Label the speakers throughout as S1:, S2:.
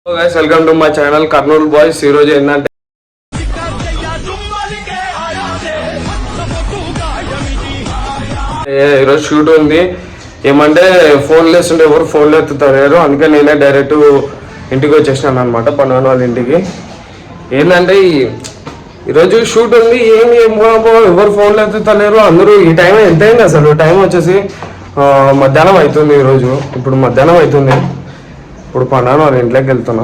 S1: Hello guys, welcome to my channel Kurnool boys. ఈరోజు ఏంటంటే ఈరోజు షూట్ ఉంది. ఏమంటే ఫోన్లు వేస్తుంటే ఎవరు ఫోన్లు ఎత్తుతారు, అందుకే నేనే డైరెక్ట్ ఇంటికి వచ్చేసినాను అనమాట, పనున్న వాళ్ళ ఇంటికి. ఏంటంటే ఈరోజు షూట్ ఉంది, ఎవరు ఫోన్లు ఎత్తుతలేరు అందరూ. ఈ టైం ఎంత అయింది అసలు? టైం వచ్చేసి మధ్యాహ్నం అవుతుంది. ఈరోజు ఇప్పుడు మధ్యాహ్నం అవుతుంది. ఇప్పుడు పన్నాను వాళ్ళ ఇంట్లోకి వెళ్తున్నా.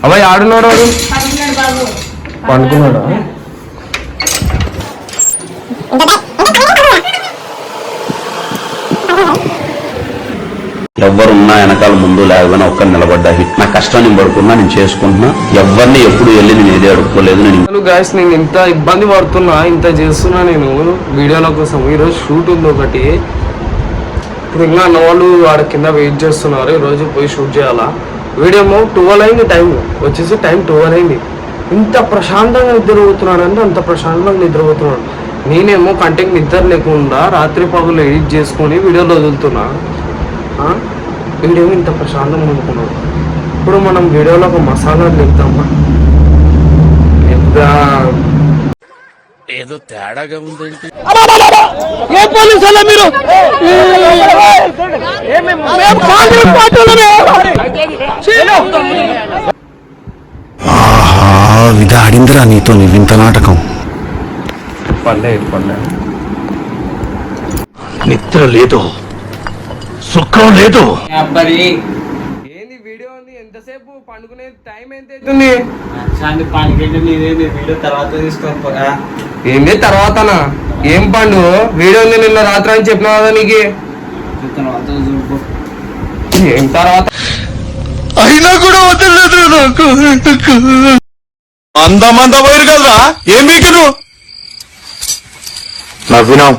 S1: అబ్బాయి ఆడున్నాడు, వాడు పండుకున్నాడా?
S2: ఎవరున్నా వెనకాల ముందు లేకపోయినా ఒక్కరు నిలబడ్డా నా కష్టాన్ని పడుకున్నా, నేను చేసుకుంటున్నా. ఎవరిని ఎప్పుడు వెళ్ళి నేను ఏది అడుక్కోలేదు.
S1: నేను ఇంత ఇబ్బంది పడుతున్నా, ఇంత చేస్తున్నా నేను వీడియోల కోసం. ఈరోజు షూట్ ఉంది ఒకటి. ఇప్పుడు ఇంకా అన్న వాళ్ళు ఆడ కింద వెయిట్ చేస్తున్నారు. ఈరోజు పోయి షూట్ చేయాలా. వీడియో 12 అయింది, టైం వచ్చేసి 12 అయింది. ఇంత ప్రశాంతంగా నిద్రపోతున్నాడు అంటే అంత ప్రశాంతంగా నిద్రపోతున్నాడు. నేనేమో కంటికి నిద్ర లేకుండా రాత్రి పగులు ఎడిట్ చేసుకొని వీడియోలో వదులుతున్నా. వీడియో ఇంత ప్రశాంతంగా అనుకున్నాడు. ఇప్పుడు మనం వీడియోలో ఒక మసాలా తింటామా,
S2: ఏదో తేడాగా ఉందంటే
S3: ఏ పోలీసు అలా మీరు
S4: ఇది ఆడిందిరా నీతో నీ వింత నాటకం.
S1: పల్లె
S4: నిద్ర లేదు, సుఖం లేదు.
S1: ఏంది వీడియో ఉంది? ఎంతసేపు పండుకునే టైం ఎంత అవుతుంది?
S3: వీడియో తర్వాత తీసుకోకపోయా
S1: ఏంది తర్వాతనా? ఏం పండు? వీడియో ఉంది నిన్న రాత్రి అని చెప్పినా కదా నీకు. ఏం తర్వాత?
S4: అయినా కూడా వదలలేదు నాకు. అంత పోయారు కదా, ఏం మీకు నవ్వినావు.